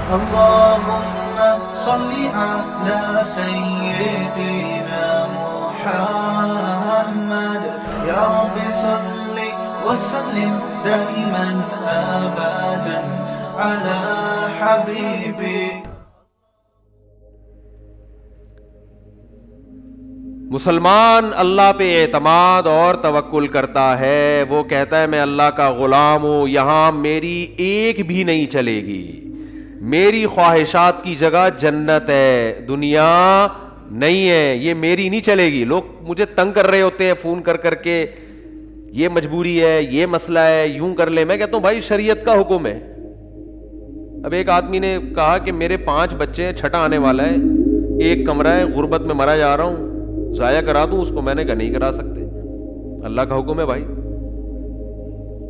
اللهم صل على سيدنا محمد يا رب صل وسلم دائما أبدا على حبيبك. مسلمان اللہ پہ اعتماد اور توکل کرتا ہے. وہ کہتا ہے میں اللہ کا غلام ہوں, یہاں میری ایک بھی نہیں چلے گی. میری خواہشات کی جگہ جنت ہے, دنیا نہیں ہے. یہ میری نہیں چلے گی. لوگ مجھے تنگ کر رہے ہوتے ہیں فون کر کر کے, یہ مجبوری ہے, یہ مسئلہ ہے, یوں کر لے. میں کہتا ہوں بھائی شریعت کا حکم ہے. اب ایک آدمی نے کہا کہ میرے 5 بچے ہیں, چھٹا آنے والا ہے, ایک کمرہ ہے, غربت میں مرا جا رہا ہوں, ضائع کرا دوں اس کو. میں نے کہا نہیں کرا سکتے, اللہ کا حکم ہے بھائی.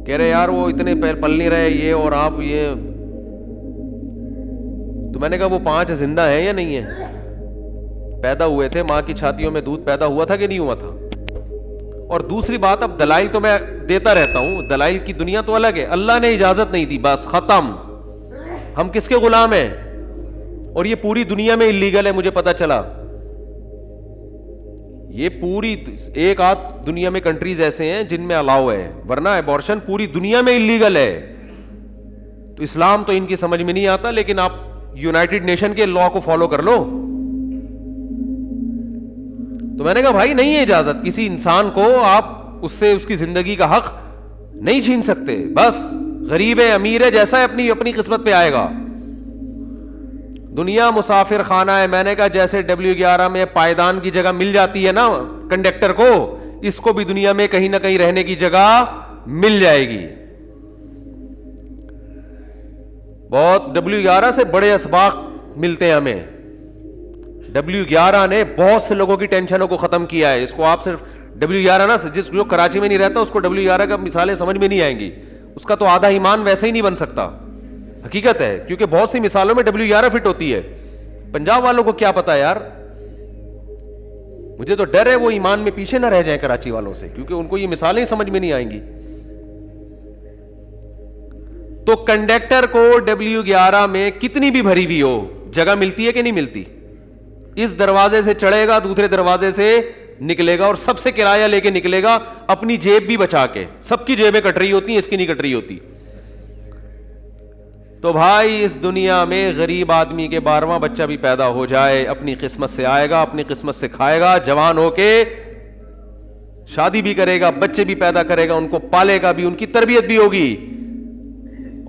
کہہ رہے یار وہ اتنے پل نہیں رہے یہ, اور آپ یہ. تو میں نے کہا وہ 5 زندہ ہیں یا نہیں ہیں؟ پیدا ہوئے تھے, ماں کی چھاتیوں میں دودھ پیدا ہوا تھا کہ نہیں ہوا تھا؟ اور دوسری بات, اب دلائل تو میں دیتا رہتا ہوں, دلائل کی دنیا تو الگ ہے. اللہ نے اجازت نہیں دی, بس ختم. ہم کس کے غلام ہیں؟ اور یہ پوری دنیا میں اللیگل ہے, مجھے پتا چلا. یہ پوری ایک آدھ دنیا میں کنٹریز ایسے ہیں جن میں الاؤ ہے, ورنہ ایبورشن پوری دنیا میں اللیگل ہے. تو اسلام تو ان کی سمجھ میں نہیں آتا, لیکن آپ یونائٹڈ نیشن کے لا کو فالو کر لو. تو میں نے کہا بھائی نہیں ہے اجازت, کسی انسان کو آپ اس سے اس کی زندگی کا حق نہیں چھین سکتے. بس غریب ہے امیر ہے, جیسا ہے اپنی اپنی قسمت پہ آئے گا. دنیا مسافر خانہ ہے. میں نے کہا جیسے W11 میں پائیدان کی جگہ مل جاتی ہے نا کنڈکٹر کو, اس کو بھی دنیا میں کہیں نہ کہیں رہنے کی جگہ مل جائے گی. بہت W11 سے بڑے اسباق ملتے ہیں ہمیں. W11 نے بہت سے لوگوں کی ٹینشنوں کو ختم کیا ہے. اس کو آپ صرف W11 نا, جس جو کراچی میں نہیں رہتا اس کو W11 کا مثالیں سمجھ میں نہیں آئیں گی. اس کا تو آدھا ایمان ویسے ہی نہیں بن سکتا. حقیقت ہے, کیونکہ بہت سی مثالوں میں W11 فٹ ہوتی ہے. پنجاب والوں کو کیا پتا یار, مجھے تو ڈر ہے وہ ایمان میں پیچھے نہ رہ جائیں کراچی والوں سے, کیونکہ ان کو یہ مثالیں سمجھ میں نہیں آئیں گی. تو کنڈکٹر کو W11 میں کتنی بھی بھری ہوئی ہو جگہ ملتی ہے کہ نہیں ملتی؟ اس دروازے سے چڑھے گا, دوسرے دروازے سے نکلے گا, اور سب سے کرایہ لے کے نکلے گا, اپنی جیب بھی بچا کے. سب کی جیبیں کٹ رہی ہوتی ہیں, اس کی نہیں کٹ رہی ہوتی. تو بھائی اس دنیا میں غریب آدمی کے 12واں بچہ بھی پیدا ہو جائے, اپنی قسمت سے آئے گا, اپنی قسمت سے کھائے گا, جوان ہو کے شادی بھی کرے گا, بچے بھی پیدا کرے گا, ان کو پالے گا بھی, ان کی تربیت بھی ہوگی,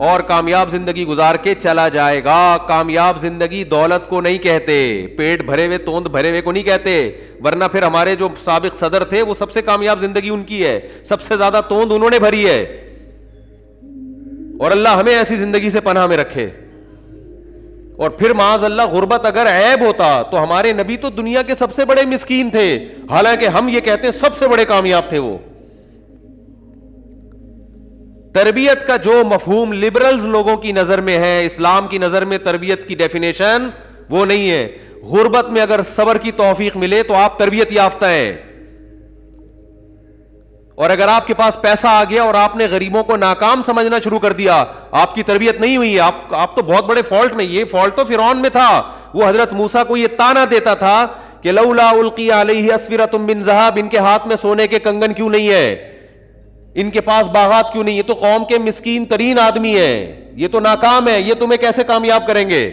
اور کامیاب زندگی گزار کے چلا جائے گا. کامیاب زندگی دولت کو نہیں کہتے, پیٹ بھرے ہوئے توند بھرے ہوئے کو نہیں کہتے, ورنہ پھر ہمارے جو سابق صدر تھے وہ سب سے کامیاب زندگی ان کی ہے, سب سے زیادہ توند انہوں نے بھری ہے. اور اللہ ہمیں ایسی زندگی سے پناہ میں رکھے. اور پھر معاذ اللہ غربت اگر عیب ہوتا تو ہمارے نبی تو دنیا کے سب سے بڑے مسکین تھے, حالانکہ ہم یہ کہتے ہیں سب سے بڑے کامیاب تھے وہ. تربیت کا جو مفہوم لبرلز لوگوں کی نظر میں ہے, اسلام کی نظر میں تربیت کی ڈیفینیشن وہ نہیں ہے. غربت میں اگر صبر کی توفیق ملے تو آپ تربیت یافتہ ہیں, اور اگر آپ کے پاس پیسہ آ گیا اور آپ نے غریبوں کو ناکام سمجھنا شروع کر دیا, آپ کی تربیت نہیں ہوئی. آپ تو بہت بڑے فالٹ میں, یہ فالٹ تو فرعون میں تھا. وہ حضرت موسیٰ کو یہ تانا دیتا تھا کہ لولا القی علیہ اسورۃ من ذہب, ان کے ہاتھ میں سونے کے کنگن کیوں نہیں ہے, ان کے پاس باغات کیوں نہیں, یہ تو قوم کے مسکین ترین آدمی ہیں, یہ تو ناکام ہے, یہ تمہیں کیسے کامیاب کریں گے.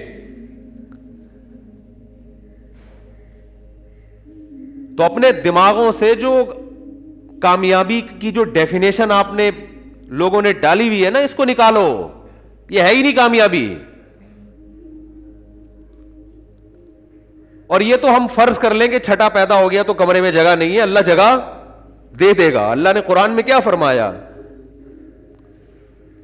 تو اپنے دماغوں سے جو کامیابی کی جو ڈیفینیشن آپ نے لوگوں نے ڈالی ہوئی ہے نا, اس کو نکالو. یہ ہے ہی نہیں کامیابی. اور یہ تو ہم فرض کر لیں کہ چھٹا پیدا ہو گیا تو کمرے میں جگہ نہیں ہے, اللہ جگہ دے دے گا. اللہ نے قرآن میں کیا فرمایا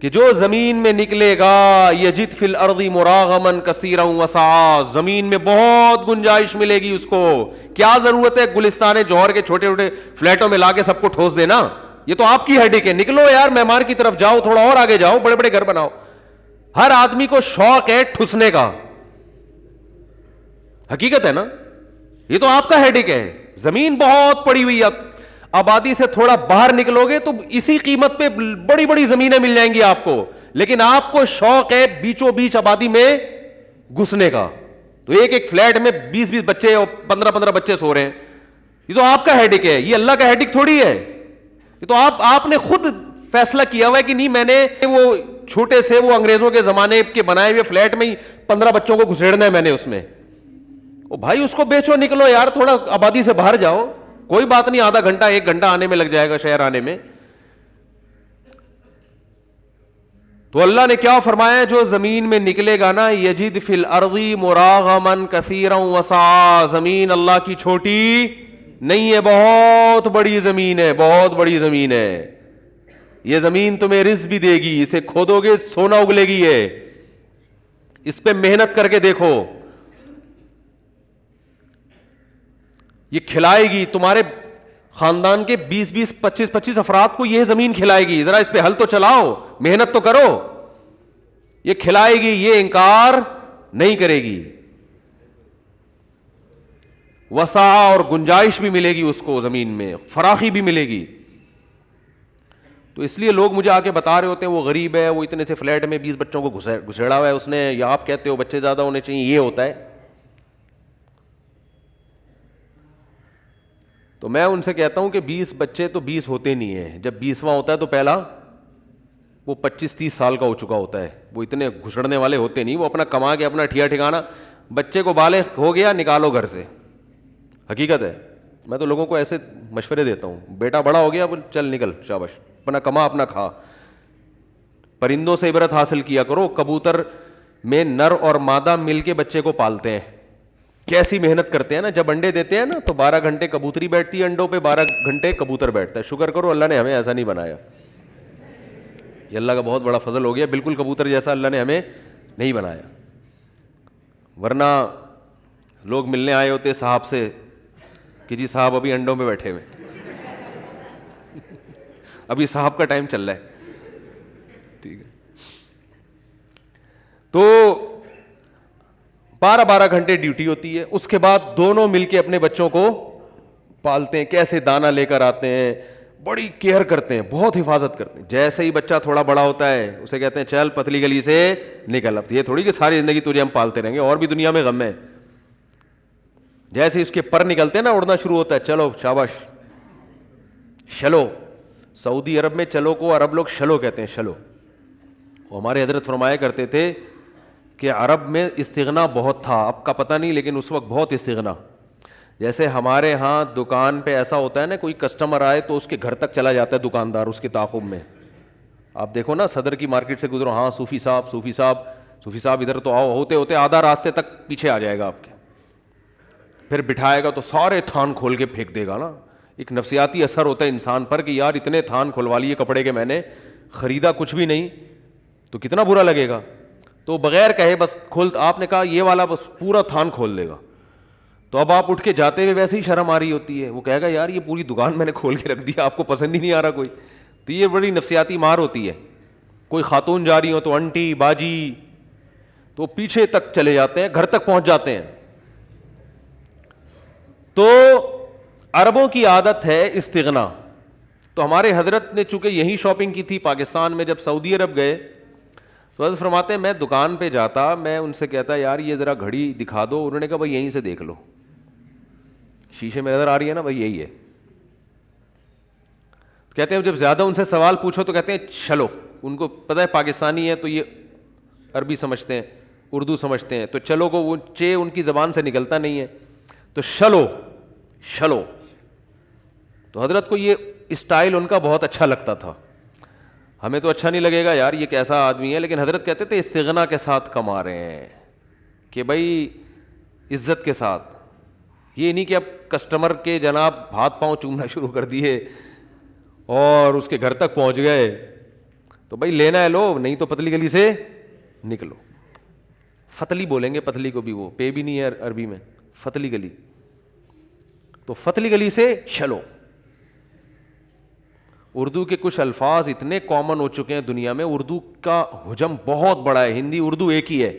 کہ جو زمین میں نکلے گا یجد فی الارض مراغما کثیرا وسعا, زمین میں بہت گنجائش ملے گی اس کو. کیا ضرورت ہے گلستان جوہر کے چھوٹے چھوٹے فلیٹوں میں لا کے سب کو ٹھوس دینا, یہ تو آپ کی ہیڈک ہے. نکلو یار معمار کی طرف جاؤ, تھوڑا اور آگے جاؤ, بڑے بڑے گھر بناؤ. ہر آدمی کو شوق ہے ٹھسنے کا, حقیقت ہے نا, یہ تو آپ کا ہیڈک ہے. زمین بہت پڑی ہوئی ہے, آبادی سے تھوڑا باہر نکلو گے تو اسی قیمت پہ بڑی بڑی زمینیں مل جائیں گی آپ کو, لیکن آپ کو شوق ہے بیچوں بیچ آبادی میں گھسنے کا. تو ایک ایک فلیٹ میں 20 بچے اور 15 بچے سو رہے ہیں. یہ تو آپ کا ہیڈک ہے, یہ اللہ کا ہیڈک تھوڑی ہے. یہ تو آپ نے خود فیصلہ کیا ہوا ہے کہ نہیں, میں نے وہ چھوٹے سے وہ انگریزوں کے زمانے کے بنائے ہوئے فلیٹ میں ہی 15 بچوں کو گھسیڑنا ہے میں نے اس میں. او بھائی اس کو بیچو, نکلو یار, تھوڑا آبادی سے باہر جاؤ, کوئی بات نہیں, آدھا گھنٹہ 1 گھنٹہ آنے میں لگ جائے گا شہر آنے میں. تو اللہ نے کیا فرمایا, جو زمین میں نکلے گا نا, یجد فی الارض مراغما کثیرا وسعا, زمین اللہ کی چھوٹی نہیں ہے, بہت بڑی زمین ہے, بہت بڑی زمین ہے. یہ زمین تمہیں رزق بھی دے گی, اسے کھودو گے سونا اگلے گی, اس پہ محنت کر کے دیکھو, یہ کھلائے گی تمہارے خاندان کے 20 25 افراد کو, یہ زمین کھلائے گی. ذرا اس پہ ہل تو چلاؤ, محنت تو کرو, یہ کھلائے گی, یہ انکار نہیں کرے گی. وسع اور گنجائش بھی ملے گی اس کو, زمین میں فراخی بھی ملے گی. تو اس لیے لوگ مجھے آ کے بتا رہے ہوتے ہیں وہ غریب ہے, وہ اتنے سے فلیٹ میں 20 بچوں کو گھسیڑا ہوا ہے اس نے, یا آپ کہتے ہو بچے زیادہ ہونے چاہیے, یہ ہوتا ہے. تو میں ان سے کہتا ہوں کہ 20 بچے تو 20 ہوتے نہیں ہیں, جب 20واں ہوتا ہے تو پہلا وہ 25-30 سال کا ہو چکا ہوتا ہے, وہ اتنے گھسڑنے والے ہوتے نہیں, وہ اپنا کما کے اپنا ٹھیا ٹھکانا. بچے کو بالغ ہو گیا نکالو گھر سے, حقیقت ہے. میں تو لوگوں کو ایسے مشورے دیتا ہوں, بیٹا بڑا ہو گیا چل نکل, شاباش, اپنا کما اپنا کھا. پرندوں سے عبرت حاصل کیا کرو, کبوتر میں نر اور مادہ مل کے بچے کو پالتے ہیں, کیسی محنت کرتے ہیں نا. جب انڈے دیتے ہیں نا تو 12 گھنٹے کبوتری بیٹھتی ہے انڈوں پہ, 12 گھنٹے کبوتر بیٹھتا ہے. شکر کرو اللہ نے ہمیں ایسا نہیں بنایا, یہ اللہ کا بہت بڑا فضل ہو گیا. بالکل کبوتر جیسا اللہ نے ہمیں نہیں بنایا, ورنہ لوگ ملنے آئے ہوتے صاحب سے کہ جی صاحب ابھی انڈوں میں بیٹھے ہوئے, ابھی صاحب کا ٹائم چل رہا ہے. ٹھیک ہے, تو 12 گھنٹے ڈیوٹی ہوتی ہے. اس کے بعد دونوں مل کے اپنے بچوں کو پالتے ہیں, کیسے دانہ لے کر آتے ہیں, بڑی کیئر کرتے ہیں, بہت حفاظت کرتے ہیں. جیسے ہی بچہ تھوڑا بڑا ہوتا ہے اسے کہتے ہیں چل پتلی گلی سے نکل. اب یہ تھوڑی کہ ساری زندگی تجھے ہم پالتے رہیں گے, اور بھی دنیا میں غم ہے. جیسے ہی اس کے پر نکلتے ہیں نا, اڑنا شروع ہوتا ہے, چلو شاباش شلو. سعودی عرب میں چلو کو عرب لوگ شلو کہتے ہیں, شلو. ہمارے حضرت فرمایا کرتے تھے کہ عرب میں استغنا بہت تھا, اب کا پتہ نہیں, لیکن اس وقت بہت استغنا. جیسے ہمارے ہاں دکان پہ ایسا ہوتا ہے نا, کوئی کسٹمر آئے تو اس کے گھر تک چلا جاتا ہے دکاندار اس کے تعاقب میں. آپ دیکھو نا صدر کی مارکیٹ سے گزرو, ہاں صوفی صاحب ادھر تو آؤ, ہوتے ہوتے آدھا راستے تک پیچھے آ جائے گا آپ کے, پھر بٹھائے گا تو سارے تھان کھول کے پھینک دے گا نا. ایک نفسیاتی اثر ہوتا ہے انسان پر کہ یار اتنے تھان کھلوا لیے کپڑے کے, میں نے خریدا کچھ بھی نہیں, تو کتنا برا لگے گا. تو بغیر کہے بس کھول, آپ نے کہا یہ والا, بس پورا تھان کھول دے گا. تو اب آپ اٹھ کے جاتے ہوئے ویسے ہی شرم آ رہی ہوتی ہے, وہ کہے گا یار یہ پوری دکان میں نے کھول کے رکھ دیا, آپ کو پسند ہی نہیں آ رہا کوئی. تو یہ بڑی نفسیاتی مار ہوتی ہے. کوئی خاتون جا رہی ہو تو انٹی باجی, تو پیچھے تک چلے جاتے ہیں, گھر تک پہنچ جاتے ہیں. تو عربوں کی عادت ہے استغنا. تو ہمارے حضرت نے چونکہ یہی شاپنگ کی تھی پاکستان میں, جب سعودی عرب گئے تو حضرت فرماتے ہیں میں دکان پہ جاتا, میں ان سے کہتا یار یہ ذرا گھڑی دکھا دو. انہوں نے کہا بھائی یہیں سے دیکھ لو, شیشے میں نظر آ رہی ہے نا بھائی یہی ہے. کہتے ہیں جب زیادہ ان سے سوال پوچھو تو کہتے ہیں چلو. ان کو پتہ ہے پاکستانی ہے تو یہ عربی سمجھتے ہیں, اردو سمجھتے ہیں, تو چلو کو وہ چے ان کی زبان سے نکلتا نہیں ہے, تو شلو. تو حضرت کو یہ اسٹائل ان کا بہت اچھا لگتا تھا. ہمیں تو اچھا نہیں لگے گا یار یہ کیسا آدمی ہے, لیکن حضرت کہتے تھے استغنا کے ساتھ کما رہے ہیں, کہ بھائی عزت کے ساتھ. یہ نہیں کہ اب کسٹمر کے جناب ہاتھ پاؤں چومنا شروع کر دیے اور اس کے گھر تک پہنچ گئے, تو بھائی لینا ہے لو, نہیں تو پتلی گلی سے نکلو. فتلی بولیں گے, پتلی کو بھی, وہ پے بھی نہیں ہے عربی میں, فتلی گلی. تو فتلی گلی سے چلو. اردو کے کچھ الفاظ اتنے کامن ہو چکے ہیں دنیا میں, اردو کا حجم بہت بڑا ہے, ہندی اردو ایک ہی ہے,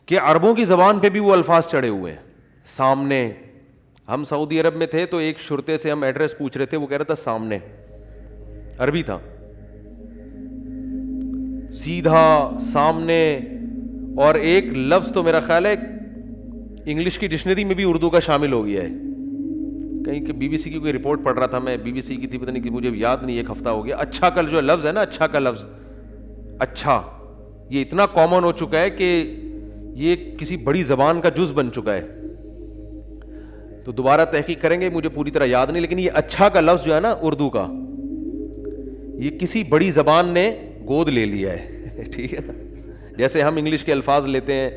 کہ عربوں کی زبان پہ بھی وہ الفاظ چڑھے ہوئے ہیں. سامنے, ہم سعودی عرب میں تھے تو ایک شرطے سے ہم ایڈریس پوچھ رہے تھے, وہ کہہ رہا تھا سامنے, عربی تھا, سیدھا سامنے. اور ایک لفظ تو میرا خیال ہے انگلش کی ڈکشنری میں بھی اردو کا شامل ہو گیا ہے. کہیں کہ بی بی سی کی کوئی رپورٹ پڑھ رہا تھا میں, بی بی سی کی تھی, پتہ نہیں کہ مجھے یاد نہیں, ایک ہفتہ ہو گیا. اچھا کا جو لفظ ہے نا, اچھا کا لفظ, اچھا, یہ اتنا کامن ہو چکا ہے کہ یہ کسی بڑی زبان کا جز بن چکا ہے. تو دوبارہ تحقیق کریں گے, مجھے پوری طرح یاد نہیں, لیکن یہ اچھا کا لفظ جو ہے نا اردو کا, یہ کسی بڑی زبان نے گود لے لیا ہے. ٹھیک ہے نا, جیسے ہم انگلش کے الفاظ لیتے ہیں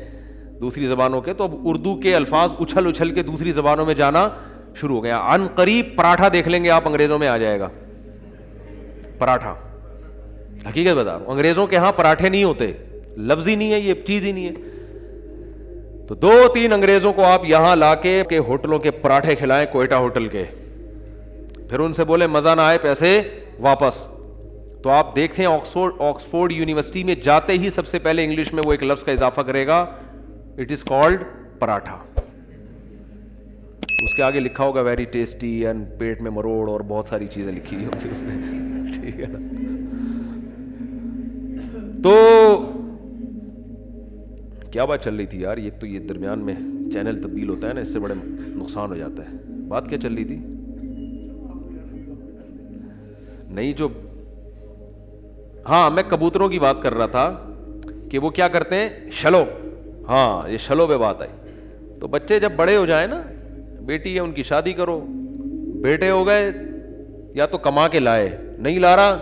دوسری زبانوں کے, تو اب اردو کے الفاظ اچھل اچھل کے دوسری زبانوں میں جانا شروع ہو گیا. عن قریب پراٹھا دیکھ لیں گے آپ, انگریزوں میں آ جائے گا پراٹھا. حقیقت بتا رہا ہوں, انگریزوں کے ہاں پراٹھے نہیں ہوتے, لفظ ہی نہیں ہے, یہ چیز ہی نہیں ہے. تو 2-3 انگریزوں کو آپ یہاں لا کے ہوٹلوں کے پراٹھے کھلائیں, کوئٹہ ہوٹل کے, پھر ان سے بولے مزہ نہ آئے پیسے واپس, تو آپ دیکھیں آکسفورڈ یونیورسٹی میں جاتے ہی سب سے پہلے انگلش میں وہ ایک لفظ کا اضافہ کرے گا, اٹ از کالڈ پراٹھا. اس کے آگے لکھا ہوگا ویری ٹیسٹی اینڈ پیٹ میں مروڑ اور بہت ساری چیزیں لکھی ہوئی ہوں گی اس میں. ٹھیک ہے نا. تو کیا بات چل رہی تھی یار, ایک تو یہ درمیان میں چینل تبدیل ہوتا ہے نا, اس سے بڑے نقصان ہو جاتا ہے. بات کیا چل رہی تھی؟ نہیں, جو ہاں میں کبوتروں کی بات کر رہا تھا کہ وہ کیا کرتے ہیں, شلو, ہاں یہ شلو پہ بات آئی. تو بچے جب بڑے ہو جائیں نا, بیٹی ہے ان کی شادی کرو, بیٹے ہو گئے یا تو کما کے لائے, نہیں لا رہا,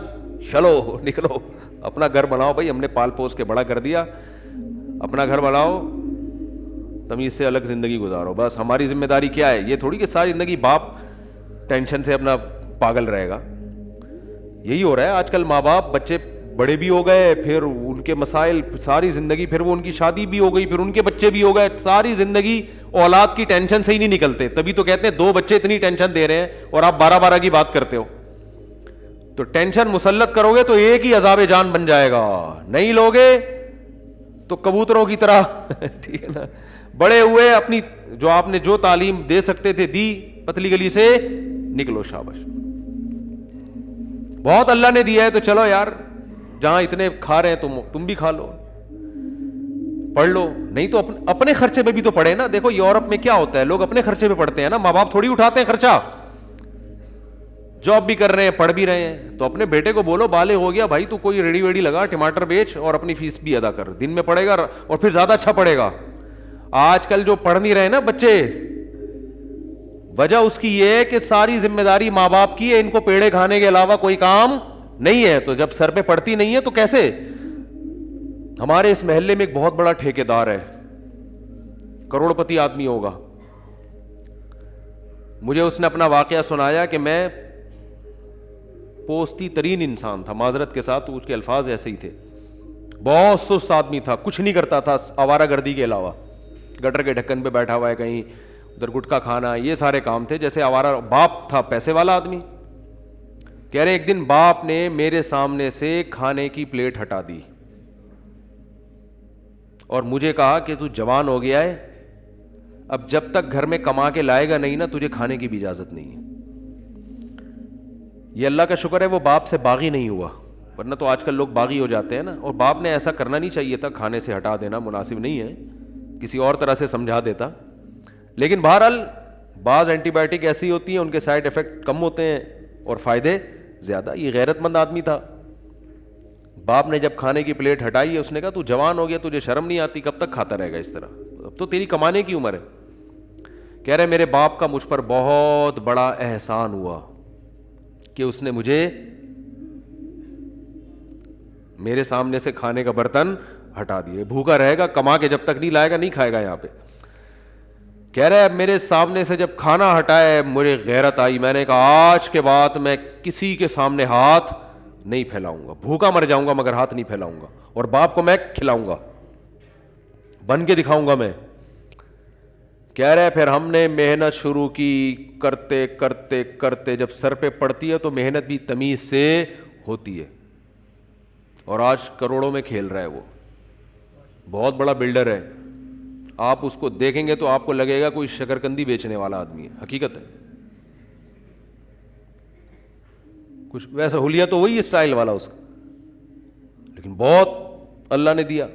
شلو نکلو اپنا گھر بناؤ. بھائی ہم نے پال پوس کے بڑا کر دیا, اپنا گھر بناؤ, تمیز سے الگ زندگی گزارو. بس ہماری ذمہ داری کیا ہے, یہ تھوڑی کہ ساری زندگی باپ ٹینشن سے اپنا پاگل رہے گا. یہی ہو رہا ہے آج کل, ماں باپ, بچے بڑے بھی ہو گئے, پھر ان کے مسائل ساری زندگی, پھر وہ ان کی شادی بھی ہو گئی, پھر ان کے بچے بھی ہو گئے, ساری زندگی اولاد کی ٹینشن سے ہی نہیں نکلتے. تبھی تو کہتے ہیں 2 بچے اتنی ٹینشن دے رہے ہیں اور آپ 12 کی بات کرتے ہو. تو ٹینشن مسلط کرو گے تو ایک ہی عذاب جان بن جائے گا, نہیں لوگے تو کبوتروں کی طرح ٹھیک ہے نا, بڑے ہوئے, اپنی جو آپ نے جو تعلیم دے سکتے تھے دی, پتلی گلی سے نکلو, شاباش. بہت اللہ نے دیا ہے تو چلو یار, جہاں اتنے کھا رہے ہیں تم بھی کھا لو, پڑھ لو. نہیں تو اپنے خرچے پہ بھی تو پڑھے نا. دیکھو یورپ میں کیا ہوتا ہے, لوگ اپنے خرچے پہ پڑھتے ہیں نا, ماں باپ تھوڑی اٹھاتے ہیں خرچہ. جاب بھی کر رہے ہیں, پڑھ بھی رہے ہیں, تو اپنے بیٹے کو بولو بالغ ہو گیا بھائی, تو کوئی ریڑی ویڑی لگا, ٹماٹر بیچ اور اپنی فیس بھی ادا کر, دن میں پڑھے گا اور پھر زیادہ اچھا پڑھے گا. آج کل جو پڑھ نہیں رہے نا بچے, وجہ اس کی یہ ہے کہ ساری ذمہ داری ماں باپ کی ہے, ان کو پیڑے کھانے کے علاوہ کوئی کام نہیں ہے. تو جب سر پہ پڑتی نہیں ہے تو کیسے. ہمارے اس محلے میں ایک بہت بڑا ٹھیکیدار ہے, کروڑ پتی آدمی ہوگا. مجھے اس نے اپنا واقعہ سنایا کہ میں پوستی ترین انسان تھا, معذرت کے ساتھ اس کے الفاظ ایسے ہی تھے, بہت سست آدمی تھا, کچھ نہیں کرتا تھا آوارہ گردی کے علاوہ, گٹر کے ڈھکن پہ بیٹھا ہوا ہے کہیں, ادھر گٹکا کھانا, یہ سارے کام تھے جیسے آوارہ. باپ تھا پیسے والا آدمی. کہہ رہے ایک دن باپ نے میرے سامنے سے کھانے کی پلیٹ ہٹا دی اور مجھے کہا کہ تو جوان ہو گیا ہے, اب جب تک گھر میں کما کے لائے گا نہیں نا, تجھے کھانے کی بھی اجازت نہیں ہے. یہ اللہ کا شکر ہے وہ باپ سے باغی نہیں ہوا, ورنہ تو آج کل لوگ باغی ہو جاتے ہیں نا. اور باپ نے ایسا کرنا نہیں چاہیے تھا, کھانے سے ہٹا دینا مناسب نہیں ہے, کسی اور طرح سے سمجھا دیتا. لیکن بہرحال بعض اینٹی بایوٹک ایسی ہوتی ہیں, ان کے سائڈ افیکٹ کم ہوتے ہیں اور فائدے زیادہ. یہ غیرت مند آدمی تھا. باپ نے جب کھانے کی پلیٹ ہٹائی ہے, اس نے کہا تو جوان ہو گیا, تجھے شرم نہیں آتی, کب تک کھاتا رہے گا اس طرح, اب تو تیری کمانے کی عمر ہے. کہہ رہے میرے باپ کا مجھ پر بہت بڑا احسان ہوا کہ اس نے مجھے میرے سامنے سے کھانے کا برتن ہٹا دیے. بھوکا رہے گا, کما کے جب تک نہیں لائے گا نہیں کھائے گا یہاں پہ. کہہ رہے اب میرے سامنے سے جب کھانا ہٹائے مجھے غیرت آئی, میں نے کہا آج کے بعد میں کسی کے سامنے ہاتھ نہیں پھیلاؤں گا, بھوکا مر جاؤں گا مگر ہاتھ نہیں پھیلاؤں گا, اور باپ کو میں کھلاؤں گا, بن کے دکھاؤں گا میں. کہہ رہے پھر ہم نے محنت شروع کی, کرتے کرتے کرتے جب سر پہ پڑتی ہے تو محنت بھی تمیز سے ہوتی ہے, اور آج کروڑوں میں کھیل رہا ہے. وہ بہت بڑا بلڈر ہے, آپ اس کو دیکھیں گے تو آپ کو لگے گا کوئی شکرکندی بیچنے والا آدمی ہے, حقیقت ہے. کچھ ویسا حلیہ تو وہی اسٹائل والا اس کا, لیکن بہت اللہ نے دیا.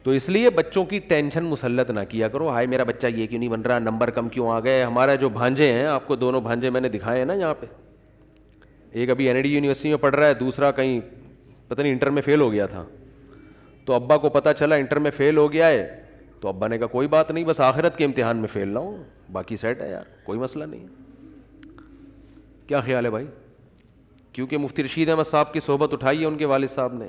تو اس لیے بچوں کی ٹینشن مسلط نہ کیا کرو, ہائے میرا بچہ یہ کیوں نہیں بن رہا, نمبر کم کیوں آ گئے. ہمارا جو بھانجے ہیں, آپ کو دونوں بھانجے میں نے دکھائے ہیں نا یہاں پہ, ایک ابھی NID یونیورسٹی میں پڑھ رہا ہے, دوسرا کہیں پتہ نہیں انٹر میں فیل ہو گیا تھا. تو ابا کو پتہ چلا انٹر میں فیل ہو گیا ہے, تو ابا نے کہا کوئی بات نہیں, بس آخرت کے امتحان میں فیل نہ ہوں, باقی سیٹ ہے یار, کوئی مسئلہ نہیں ہے. کیا خیال ہے بھائی؟ کیونکہ مفتی رشید احمد صاحب کی صحبت اٹھائی ہے ان کے والد صاحب نے,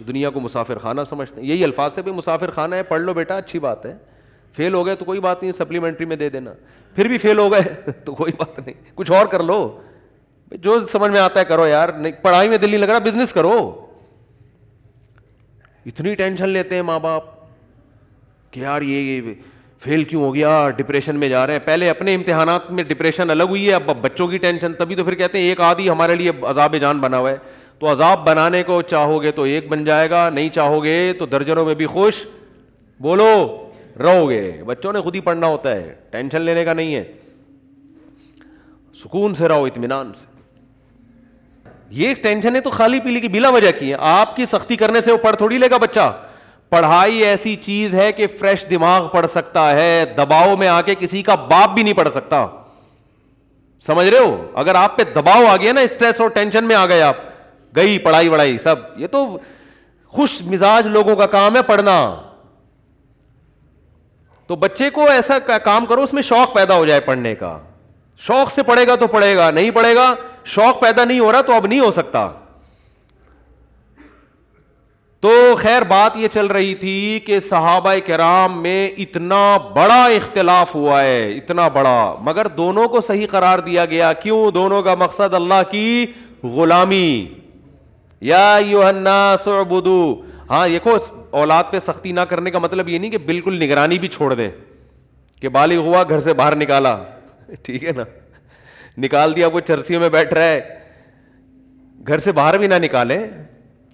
دنیا کو مسافر خانہ سمجھتے ہیں, یہی الفاظ سے بھی مسافر خانہ ہے, پڑھ لو بیٹا اچھی بات ہے, فیل ہو گئے تو کوئی بات نہیں, سپلیمنٹری میں دے دینا, پھر بھی فیل ہو گئے تو کوئی بات نہیں, کچھ اور کر لو, جو سمجھ میں آتا ہے کرو یار, پڑھائی میں دل نہیں لگ رہا بزنس کرو. اتنی ٹینشن لیتے ہیں ماں باپ کہ یار یہ فیل کیوں ہو گیا, ڈپریشن میں جا رہے ہیں. پہلے اپنے امتحانات میں ڈپریشن الگ ہوئی ہے, اب بچوں کی ٹینشن, تبھی تو پھر کہتے ہیں ایک آدھی ہمارے لیے عذاب جان بنا ہوا ہے. تو عذاب بنانے کو چاہو گے تو ایک بن جائے گا, نہیں چاہو گے تو درجنوں میں بھی خوش بولو رہو گے. بچوں نے خود ہی پڑھنا ہوتا ہے, ٹینشن لینے کا نہیں ہے, سکون سے رہو, اطمینان سے. یہ ٹینشن ہے تو خالی پیلی کی بلا وجہ کی ہے, آپ کی سختی کرنے سے وہ پڑھ تھوڑی لے گا بچہ. پڑھائی ایسی چیز ہے کہ فریش دماغ پڑھ سکتا ہے, دباؤ میں آ کے کسی کا باپ بھی نہیں پڑھ سکتا. سمجھ رہے ہو؟ اگر آپ پہ دباؤ آ گیا نا, اسٹریس اور ٹینشن میں آ گئے آپ, گئی پڑھائی سب. یہ تو خوش مزاج لوگوں کا کام ہے پڑھنا. تو بچے کو ایسا کام کرو اس میں شوق پیدا ہو جائے پڑھنے کا, شوق سے پڑھے گا تو پڑھے گا, نہیں پڑھے گا, شوق پیدا نہیں ہو رہا تو اب نہیں ہو سکتا. تو خیر بات یہ چل رہی تھی کہ صحابہ کرام میں اتنا بڑا اختلاف ہوا ہے, اتنا بڑا, مگر دونوں کو صحیح قرار دیا گیا. کیوں؟ دونوں کا مقصد اللہ کی غلامی. یا ایھا الناس اعبدوا. ہاں دیکھو, اولاد پہ سختی نہ کرنے کا مطلب یہ نہیں کہ بالکل نگرانی بھی چھوڑ دیں, کہ بالغ ہوا گھر سے باہر نکالا, ٹھیک ہے نا, نکال دیا, وہ چرسیوں میں بیٹھ رہا ہے, گھر سے باہر بھی نہ نکالے.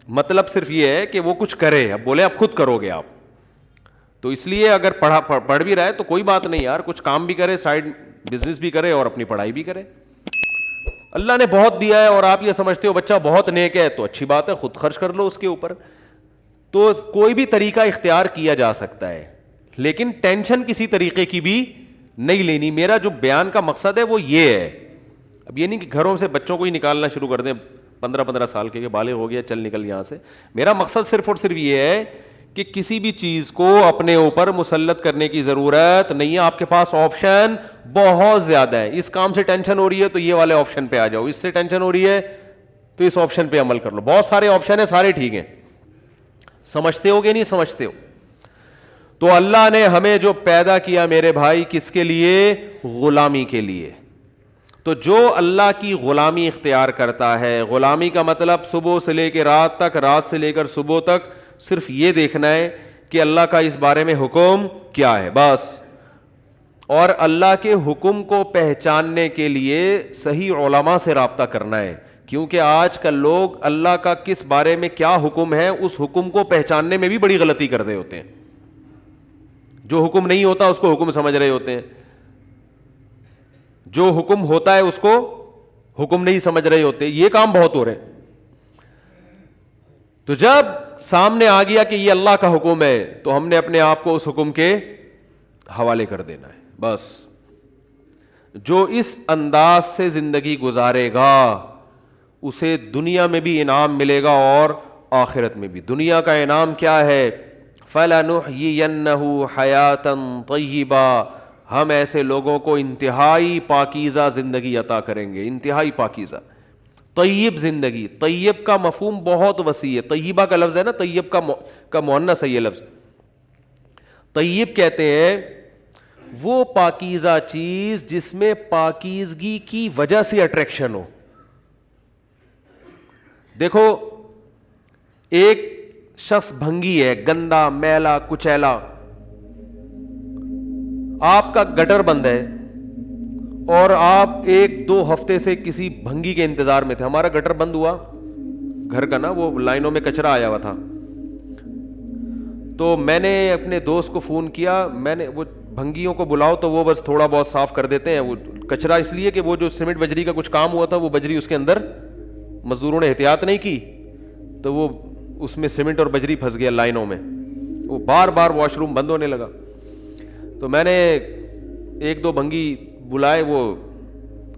مطلب صرف یہ ہے کہ وہ کچھ کرے, اب بولے اب خود کرو گے آپ. تو اس لیے اگر پڑھ بھی رہا ہے تو کوئی بات نہیں یار, کچھ کام بھی کرے, سائڈ بزنس بھی کرے اور اپنی پڑھائی بھی کرے. اللہ نے بہت دیا ہے اور آپ یہ سمجھتے ہو بچہ بہت نیک ہے, تو اچھی بات ہے, خود خرچ کر لو اس کے اوپر. تو کوئی بھی طریقہ اختیار کیا جا سکتا ہے, لیکن ٹینشن کسی طریقے کی بھی نہیں لینی. میرا جو بیان کا مقصد ہے وہ یہ ہے. اب یہ نہیں کہ گھروں سے بچوں کو ہی نکالنا شروع کر دیں, 15 سال کے بالغ ہو گیا چل نکل یہاں سے. میرا مقصد صرف اور صرف یہ ہے کہ کسی بھی چیز کو اپنے اوپر مسلط کرنے کی ضرورت نہیں ہے. آپ کے پاس آپشن بہت زیادہ ہے. اس کام سے ٹینشن ہو رہی ہے تو یہ والے آپشن پہ آ جاؤ, اس سے ٹینشن ہو رہی ہے تو اس آپشن پہ عمل کر لو. بہت سارے آپشن ہیں, سارے ٹھیک ہیں. سمجھتے ہو کہ نہیں سمجھتے ہو؟ تو اللہ نے ہمیں جو پیدا کیا میرے بھائی, کس کے لیے؟ غلامی کے لیے. تو جو اللہ کی غلامی اختیار کرتا ہے, غلامی کا مطلب صبح سے لے کے رات تک, رات سے لے کر صبح تک صرف یہ دیکھنا ہے کہ اللہ کا اس بارے میں حکم کیا ہے بس. اور اللہ کے حکم کو پہچاننے کے لیے صحیح علماء سے رابطہ کرنا ہے, کیونکہ آج کل لوگ اللہ کا کس بارے میں کیا حکم ہے اس حکم کو پہچاننے میں بھی بڑی غلطی کر رہے ہوتے ہیں. جو حکم نہیں ہوتا اس کو حکم سمجھ رہے ہوتے ہیں, جو حکم ہوتا ہے اس کو حکم نہیں سمجھ رہے ہوتے. یہ کام بہت ہو رہے. تو جب سامنے آ گیا کہ یہ اللہ کا حکم ہے تو ہم نے اپنے آپ کو اس حکم کے حوالے کر دینا ہے بس. جو اس انداز سے زندگی گزارے گا اسے دنیا میں بھی انعام ملے گا اور آخرت میں بھی. دنیا کا انعام کیا ہے؟ فَلَنُحْيِيَنَّهُ حَيَاةً طَيِّبَةً, ہم ایسے لوگوں کو انتہائی پاکیزہ زندگی عطا کریں گے, انتہائی پاکیزہ طیب زندگی. طیب کا مفہوم بہت وسیع ہے. طیبہ کا لفظ ہے نا, طیب کا مؤنث ہے یہ لفظ. طیب کہتے ہیں وہ پاکیزہ چیز جس میں پاکیزگی کی وجہ سے اٹریکشن ہو. دیکھو ایک شخص بھنگی ہے, گندا, میلا, کچیلا, آپ کا گٹر بند ہے اور آپ 1-2 ہفتے سے کسی بھنگی کے انتظار میں تھے. ہمارا گٹر بند ہوا گھر کا نا, وہ لائنوں میں کچرا آیا ہوا تھا, تو میں نے اپنے دوست کو فون کیا, میں نے وہ بھنگیوں کو بلاؤ تو وہ بس تھوڑا بہت صاف کر دیتے ہیں وہ کچرا, اس لیے کہ وہ جو سیمنٹ بجری کا کچھ کام ہوا تھا وہ بجری اس کے اندر, مزدوروں نے احتیاط نہیں کی تو وہ اس میں سیمنٹ اور بجری پھنس گیا لائنوں میں. وہ بار بار واش روم بند ہونے لگا. تو میں نے ایک دو بھنگی بلائے, وہ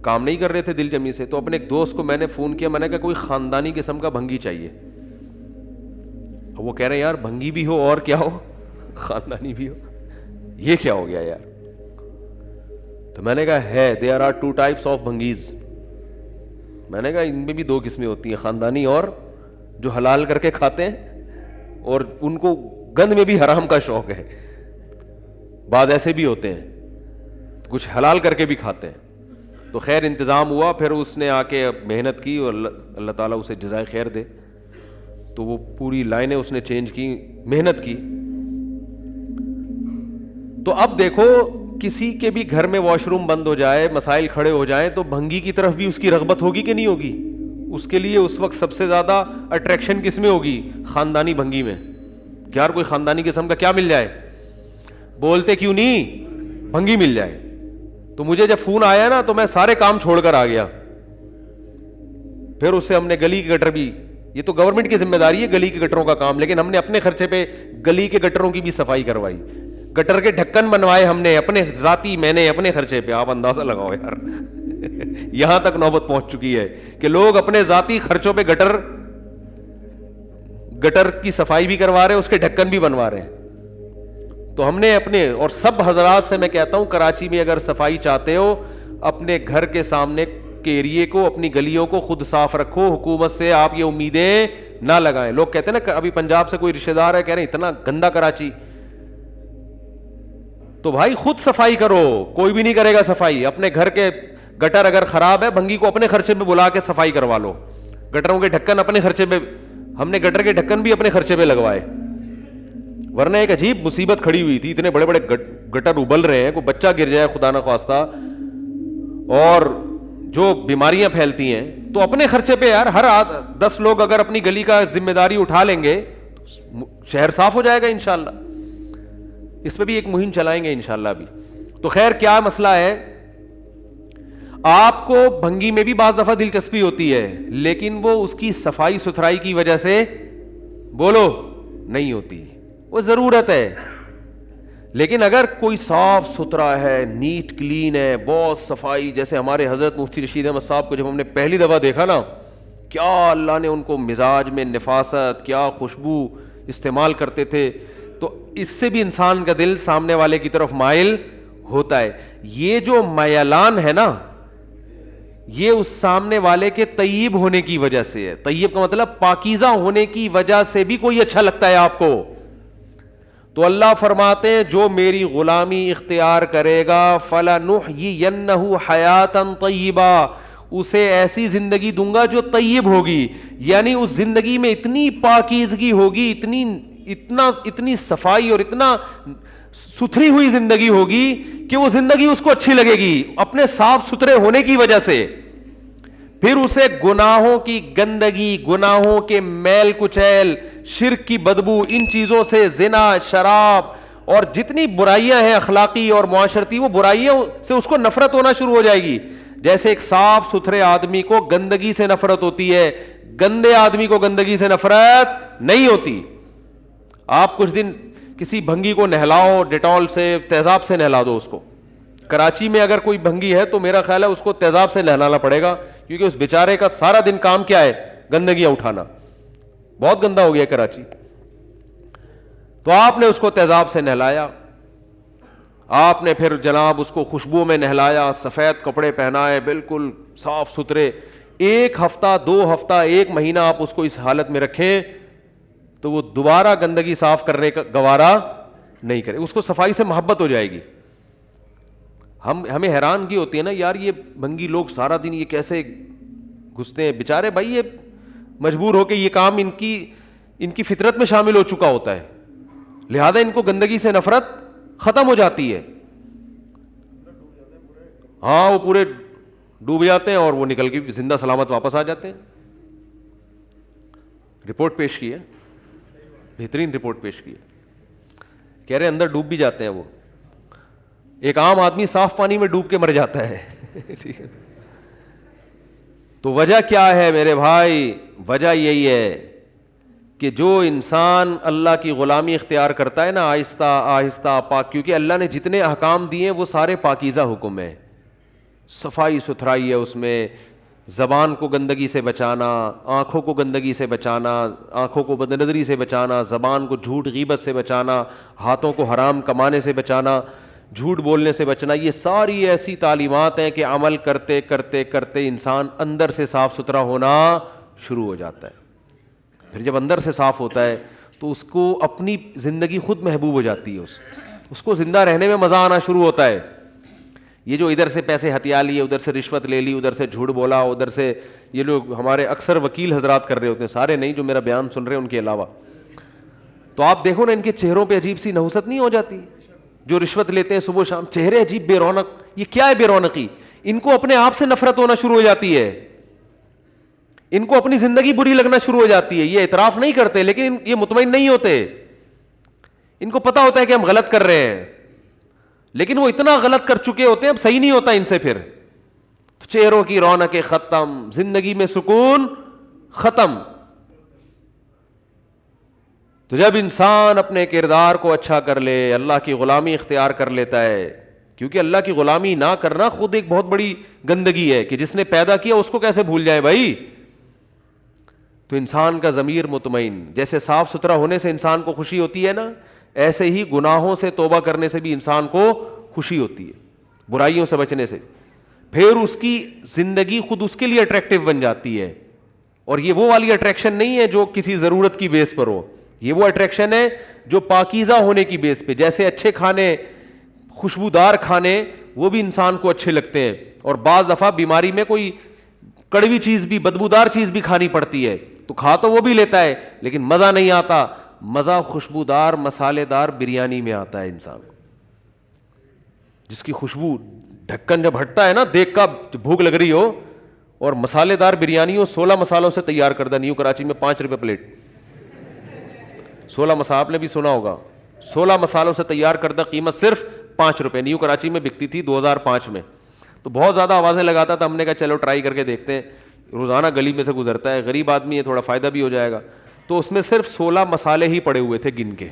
کام نہیں کر رہے تھے دل جمی سے. تو اپنے ایک دوست کو میں نے فون کیا, میں نے کہا کوئی خاندانی قسم کا بھنگی چاہیے. وہ کہہ رہے ہیں یار بھنگی بھی ہو اور کیا ہو, خاندانی بھی ہو, یہ کیا ہو گیا یار. تو میں نے کہا ہے there are 2 types of بھنگیز. میں نے کہا ان میں بھی 2 قسمیں ہوتی ہیں, خاندانی اور جو حلال کر کے کھاتے ہیں اور ان کو گند میں بھی حرام کا شوق ہے. بعض ایسے بھی ہوتے ہیں کچھ حلال کر کے بھی کھاتے ہیں. تو خیر انتظام ہوا, پھر اس نے آ کے محنت کی اور اللہ تعالیٰ اسے جزائے خیر دے. تو وہ پوری لائنیں اس نے چینج کی, محنت کی. تو اب دیکھو کسی کے بھی گھر میں واش روم بند ہو جائے, مسائل کھڑے ہو جائیں, تو بھنگی کی طرف بھی اس کی رغبت ہوگی کہ نہیں ہوگی؟ اس کے لیے اس وقت سب سے زیادہ اٹریکشن کس میں ہوگی؟ خاندانی بھنگی میں. یار کوئی خاندانی قسم کا کیا مل جائے, بولتے کیوں نہیں بھنگی مل جائے. تو مجھے جب فون آیا نا تو میں سارے کام چھوڑ کر آ گیا. پھر اس سے ہم نے گلی کے گٹر بھی, یہ تو گورنمنٹ کی ذمہ داری ہے گلی کے گٹروں کا کام, لیکن ہم نے اپنے خرچے پہ گلی کے گٹروں کی بھی صفائی کروائی. گٹر کے ڈھکن بنوائے ہم نے اپنے ذاتی, میں نے اپنے خرچے پہ. آپ اندازہ لگاؤ یار یہاں تک نوبت پہنچ چکی ہے کہ لوگ اپنے ذاتی خرچوں پہ گٹر کی صفائی بھی کروا رہے ہیں, اس کے ڈھکن بھی بنوا رہے ہیں. تو ہم نے اپنے, اور سب حضرات سے میں کہتا ہوں کراچی میں اگر صفائی چاہتے ہو, اپنے گھر کے سامنے کے ایریے کو, اپنی گلیوں کو خود صاف رکھو. حکومت سے آپ یہ امیدیں نہ لگائیں. لوگ کہتے ہیں نا ابھی پنجاب سے کوئی رشتہ دار ہے, کہہ رہے ہیں اتنا گندا کراچی. تو بھائی خود صفائی کرو, کوئی بھی نہیں کرے گا صفائی. اپنے گھر کے گٹر اگر خراب ہے, بھنگی کو اپنے خرچے پہ بلا کے صفائی کروا لو. گٹروں کے ڈھکن اپنے خرچے پہ, ہم نے گٹر کے ڈھکن بھی اپنے خرچے پہ لگوائے. ورنہ ایک عجیب مصیبت کھڑی ہوئی تھی, اتنے بڑے بڑے گٹر ابل رہے ہیں, کوئی بچہ گر جائے خدا نہ خواستہ, اور جو بیماریاں پھیلتی ہیں. تو اپنے خرچے پہ یار, ہر 10 لوگ اگر اپنی گلی کا ذمہ داری اٹھا لیں گے, شہر صاف ہو جائے گا انشاءاللہ. اس پہ بھی ایک مہم چلائیں گے انشاءاللہ بھی. تو خیر کیا مسئلہ ہے, آپ کو بھنگی میں بھی بعض دفعہ دلچسپی ہوتی ہے, لیکن وہ اس کی صفائی ستھرائی کی وجہ سے بولو نہیں ہوتی, وہ ضرورت ہے. لیکن اگر کوئی صاف ستھرا ہے, نیٹ کلین ہے, بہت صفائی, جیسے ہمارے حضرت مفتی رشید احمد صاحب کو جب ہم نے پہلی دفعہ دیکھا نا, کیا اللہ نے ان کو مزاج میں نفاست, کیا خوشبو استعمال کرتے تھے, تو اس سے بھی انسان کا دل سامنے والے کی طرف مائل ہوتا ہے. یہ جو میلان ہے نا, یہ اس سامنے والے کے طیب ہونے کی وجہ سے ہے. طیب کا مطلب پاکیزہ ہونے کی وجہ سے بھی کوئی اچھا لگتا ہے آپ کو. تو اللہ فرماتے ہیں جو میری غلامی اختیار کرے گا فَلَنُحْيِيَنَّهُ حَيَاتًا طَيِّبًا, اسے ایسی زندگی دوں گا جو طیب ہوگی. یعنی اس زندگی میں اتنی پاکیزگی ہوگی, اتنی صفائی اور اتنا ستھری ہوئی زندگی ہوگی کہ وہ زندگی اس کو اچھی لگے گی اپنے صاف ستھرے ہونے کی وجہ سے. پھر اسے گناہوں کی گندگی, گناہوں کے میل کچیل, شرک کی بدبو, ان چیزوں سے, زنا, شراب اور جتنی برائیاں ہیں اخلاقی اور معاشرتی, وہ برائیوں سے اس کو نفرت ہونا شروع ہو جائے گی. جیسے ایک صاف ستھرے آدمی کو گندگی سے نفرت ہوتی ہے, گندے آدمی کو گندگی سے نفرت نہیں ہوتی. آپ کچھ دن کسی بھنگی کو نہلاؤ, ڈیٹول سے, تیزاب سے نہلا دو اس کو. کراچی میں اگر کوئی بھنگی ہے تو میرا خیال ہے اس کو تیزاب سے نہلانا پڑے گا, کیونکہ اس بیچارے کا سارا دن کام کیا ہے, گندگیاں اٹھانا. بہت گندا ہو گیا کراچی. تو آپ نے اس کو تیزاب سے نہلایا, آپ نے پھر جناب اس کو خوشبو میں نہلایا, سفید کپڑے پہنائے, بالکل صاف ستھرے. 1 ہفتہ 2 ہفتہ 1 مہینہ آپ اس کو اس حالت میں رکھیں تو وہ دوبارہ گندگی صاف کرنے کا گوارا نہیں کرے, اس کو صفائی سے محبت ہو جائے گی. ہمیں حیرانگی ہوتی ہے نا یار, یہ بھنگی لوگ سارا دن یہ کیسے گھستے ہیں بیچارے. بھائی یہ مجبور ہو کے یہ کام ان کی فطرت میں شامل ہو چکا ہوتا ہے, لہذا ان کو گندگی سے نفرت ختم ہو جاتی ہے. ہاں وہ پورے ڈوب جاتے ہیں اور وہ نکل کے زندہ سلامت واپس آ جاتے ہیں. رپورٹ پیش کی ہے, بہترین رپورٹ پیش کی ہے, کہہ رہے اندر ڈوب بھی جاتے ہیں وہ. ایک عام آدمی صاف پانی میں ڈوب کے مر جاتا ہے. تو وجہ کیا ہے میرے بھائی؟ وجہ یہی ہے کہ جو انسان اللہ کی غلامی اختیار کرتا ہے نا آہستہ آہستہ پاک، کیونکہ اللہ نے جتنے احکام دیے ہیں وہ سارے پاکیزہ حکم ہیں، صفائی ستھرائی ہے اس میں، زبان کو گندگی سے بچانا، آنکھوں کو گندگی سے بچانا، آنکھوں کو بد نظری سے بچانا، زبان کو جھوٹ غیبت سے بچانا، ہاتھوں کو حرام کمانے سے بچانا، جھوٹ بولنے سے بچنا، یہ ساری ایسی تعلیمات ہیں کہ عمل کرتے کرتے کرتے انسان اندر سے صاف ستھرا ہونا شروع ہو جاتا ہے۔ پھر جب اندر سے صاف ہوتا ہے تو اس کو اپنی زندگی خود محبوب ہو جاتی ہے، اس کو زندہ رہنے میں مزہ آنا شروع ہوتا ہے۔ یہ جو ادھر سے پیسے ہتھیا لیے، ادھر سے رشوت لے لی، ادھر سے جھوٹ بولا، ادھر سے یہ لوگ ہمارے اکثر وکیل حضرات کر رہے ہوتے ہیں، سارے نہیں جو میرا بیان سن رہے ہیں ان کے علاوہ، تو آپ دیکھو نا ان کے چہروں پہ عجیب سی نحوست نہیں ہو جاتی؟ جو رشوت لیتے ہیں صبح شام، چہرے عجیب بے رونق، یہ کیا ہے بے رونقی؟ ان کو اپنے آپ سے نفرت ہونا شروع ہو جاتی ہے، ان کو اپنی زندگی بری لگنا شروع ہو جاتی ہے۔ یہ اعتراف نہیں کرتے لیکن یہ مطمئن نہیں ہوتے، ان کو پتا ہوتا ہے کہ ہم غلط کر رہے ہیں لیکن وہ اتنا غلط کر چکے ہوتے ہیں اب صحیح نہیں ہوتا ان سے، پھر تو چہروں کی رونقیں ختم، زندگی میں سکون ختم۔ تو جب انسان اپنے کردار کو اچھا کر لے، اللہ کی غلامی اختیار کر لیتا ہے، کیونکہ اللہ کی غلامی نہ کرنا خود ایک بہت بڑی گندگی ہے کہ جس نے پیدا کیا اس کو کیسے بھول جائے بھائی۔ تو انسان کا ضمیر مطمئن، جیسے صاف ستھرا ہونے سے انسان کو خوشی ہوتی ہے نا، ایسے ہی گناہوں سے توبہ کرنے سے بھی انسان کو خوشی ہوتی ہے، برائیوں سے بچنے سے، پھر اس کی زندگی خود اس کے لیے اٹریکٹیو بن جاتی ہے۔ اور یہ وہ والی اٹریکشن نہیں ہے جو کسی ضرورت کی بیس پر ہو، یہ وہ اٹریکشن ہے جو پاکیزہ ہونے کی بیس پہ، جیسے اچھے کھانے، خوشبودار کھانے وہ بھی انسان کو اچھے لگتے ہیں، اور بعض دفعہ بیماری میں کوئی کڑوی چیز بھی، بدبودار چیز بھی کھانی پڑتی ہے تو کھا تو وہ بھی لیتا ہے لیکن مزہ نہیں آتا۔ مزہ خوشبودار مسالے دار بریانی میں آتا ہے انسان کو، جس کی خوشبو، ڈھکن جب ہٹتا ہے نا دیکھ کا، بھوک لگ رہی ہو اور مسالے دار بریانی ہو، 16 مسالوں سے تیار کردہ، نیو کراچی میں 5 روپے پلیٹ، 16 مسالہ آپ نے بھی سنا ہوگا، 16 مسالوں سے تیار کردہ، قیمت صرف 5 روپے، نیو کراچی میں بکتی تھی 2005 میں۔ تو بہت زیادہ آوازیں لگاتا تھا، ہم نے کہا چلو ٹرائی کر کے دیکھتے ہیں، روزانہ گلی میں سے گزرتا ہے، غریب آدمی ہے، تھوڑا فائدہ بھی ہو جائے گا۔ تو اس میں صرف 16 مسالے ہی پڑے ہوئے تھے گن کے،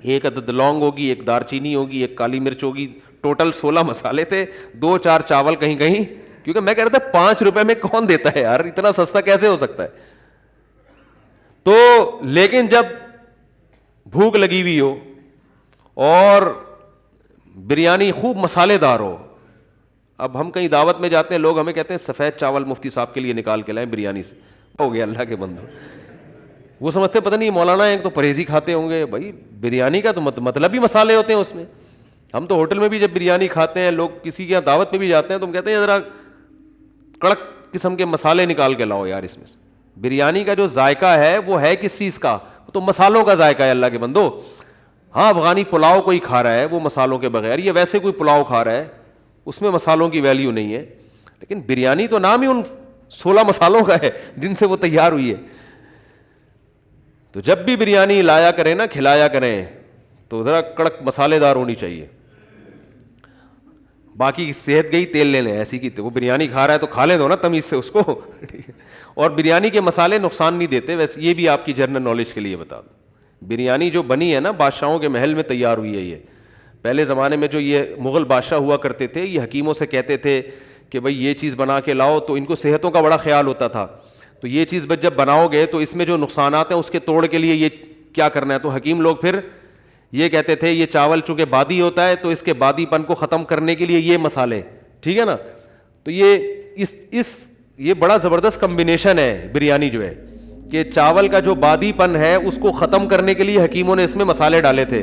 ایک عدد لونگ ہوگی، ایک دار چینی ہوگی، ایک کالی مرچ ہوگی، ٹوٹل 16 مسالے تھے، 2-4 چاول کہیں کہیں، کیونکہ میں کہہ رہا تھا 5 روپے میں کون دیتا ہے یار، اتنا سستا کیسے ہو سکتا ہے؟ تو لیکن جب بھوک لگی ہوئی ہو اور بریانی خوب مسالے دار ہو، اب ہم کہیں دعوت میں جاتے ہیں، لوگ ہمیں کہتے ہیں سفید چاول مفتی صاحب کے لیے نکال کے لائیں بریانی سے، ہو گیا اللہ کے بندو، وہ سمجھتے پتہ نہیں مولانا ایک تو پرہیزی کھاتے ہوں گے، بھائی بریانی کا تو مطلب ہی مسالے ہوتے ہیں اس میں۔ ہم تو ہوٹل میں بھی جب بریانی کھاتے ہیں، لوگ کسی کے یہاں دعوت پہ بھی جاتے ہیں تو ہم کہتے ہیں ذرا کڑک قسم کے مسالے نکال کے لاؤ یار اس میں سے۔ بریانی کا جو ذائقہ ہے وہ ہے کس چیز کا؟ تو مسالوں کا ذائقہ ہے اللہ کے بندو۔ ہاں افغانی پلاؤ کوئی کھا رہا ہے وہ مسالوں کے بغیر، یہ ویسے کوئی پلاؤ کھا رہا ہے اس میں مسالوں کی ویلیو نہیں ہے، لیکن بریانی تو نام ہی ان 16 مسالوں کا ہے جن سے وہ تیار ہوئی ہے۔ تو جب بھی بریانی لایا کریں نا، کھلایا کریں تو ذرا کڑک مسالے دار ہونی چاہیے، باقی صحت گئی تیل لے لیں ایسی کی، وہ بریانی کھا رہا ہے تو کھا لیں دو نا تمیز سے اس کو۔ اور بریانی کے مسالے نقصان نہیں دیتے، ویسے یہ بھی آپ کی جنرل نالج کے لیے بتا دوں، بریانی جو بنی ہے نا بادشاہوں کے محل میں تیار ہوئی ہے۔ یہ پہلے زمانے میں جو یہ مغل بادشاہ ہوا کرتے تھے، یہ حکیموں سے کہتے تھے کہ بھائی یہ چیز بنا کے لاؤ، تو ان کو صحتوں کا بڑا خیال ہوتا تھا، تو یہ چیز جب بناؤ گے تو اس میں جو نقصانات ہیں اس کے توڑ کے لیے یہ کیا کرنا ہے، تو حکیم لوگ پھر یہ کہتے تھے یہ چاول چونکہ بادی ہوتا ہے تو اس کے بادی پن کو ختم کرنے کے لیے یہ مسالے، ٹھیک ہے نا۔ تو یہ بڑا زبردست کمبینیشن ہے بریانی جو ہے، کہ چاول کا جو بادی پن ہے اس کو ختم کرنے کے لیے حکیموں نے اس میں مسالے ڈالے تھے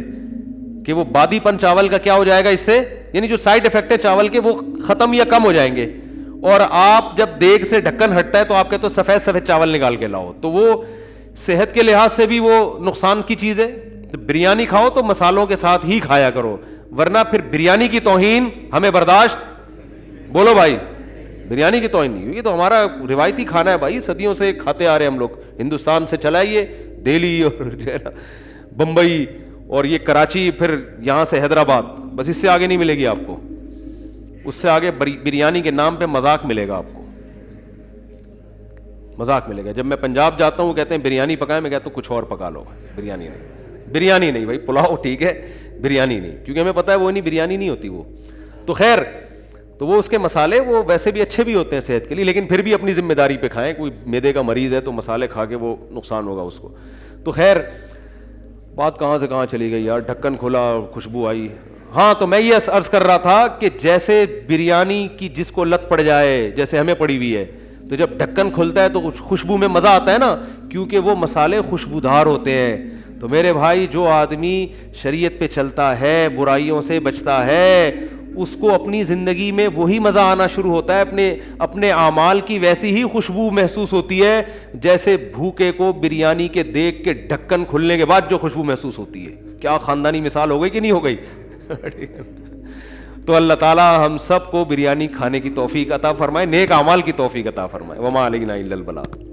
کہ وہ بادی پن چاول کا کیا ہو جائے گا اس سے، یعنی جو سائیڈ افیکٹ ہے چاول کے وہ ختم یا کم ہو جائیں گے۔ اور آپ جب دیگ سے ڈھکن ہٹتا ہے تو آپ کہتے ہو سفید سفید چاول نکال کے لاؤ، تو وہ صحت کے لحاظ سے بھی وہ نقصان کی چیز ہے۔ تو بریانی کھاؤ تو مسالوں کے ساتھ ہی کھایا کرو، ورنہ پھر بریانی کی توہین ہمیں برداشت، بولو بھائی، بریانی کی توہین نہیں، یہ تو ہمارا روایتی کھانا ہے بھائی، صدیوں سے کھاتے آ رہے ہیں ہم لوگ، ہندوستان سے چلائیے، دہلی اور جو ہے نا بمبئی اور یہ کراچی، پھر یہاں سے حیدرآباد، بس اس سے آگے نہیں ملے گی آپ کو، اس سے آگے بریانی کے نام پہ مذاق ملے گا آپ کو۔ مذاق میں لے گا. جب میں پنجاب جاتا ہوں کہتے ہیں بریانی پکائیں, میں کہتا ہوں کچھ اور پکا لو, بریانی نہیں, بریانی نہیں بھائی, پلاؤ ٹھیک ہے, بریانی نہیں, کیونکہ ہمیں پتہ ہے وہ نہیں, بریانی نہیں ہوتی وہ. تو خیر, تو وہ اس کے مسالے وہ ویسے بھی اچھے بھی ہوتے ہیں صحت کے لیے, لیکن پھر بھی اپنی ذمہ داری پہ کھائیں. کوئی معدے کا مریض ہے تو مسالے کھا کے وہ نقصان ہوگا اس کو. تو خیر بات کہاں سے کہاں چلی گئی یار, ڈھکن کھولا, خوشبو آئی. ہاں تو میں یہ عرض کر رہا تھا کہ جیسے بریانی کی جس کو لت پڑ جائے, جیسے ہمیں پڑی ہوئی ہے, تو جب ڈھکن کھلتا ہے تو خوشبو میں مزہ آتا ہے نا, کیونکہ وہ مسالے خوشبودار ہوتے ہیں. تو میرے بھائی, جو آدمی شریعت پہ چلتا ہے, برائیوں سے بچتا ہے, اس کو اپنی زندگی میں وہی مزہ آنا شروع ہوتا ہے, اپنے اعمال کی ویسی ہی خوشبو محسوس ہوتی ہے جیسے بھوکے کو بریانی کے دیگ کے ڈھکن کھلنے کے بعد جو خوشبو محسوس ہوتی ہے. کیا خاندانی مثال ہو گئی کہ نہیں ہو گئی؟ تو اللہ تعالی ہم سب کو بریانی کھانے کی توفیق عطا فرمائے, نیک اعمال کی توفیق عطا فرمائے. وما علینا الا البلاغ.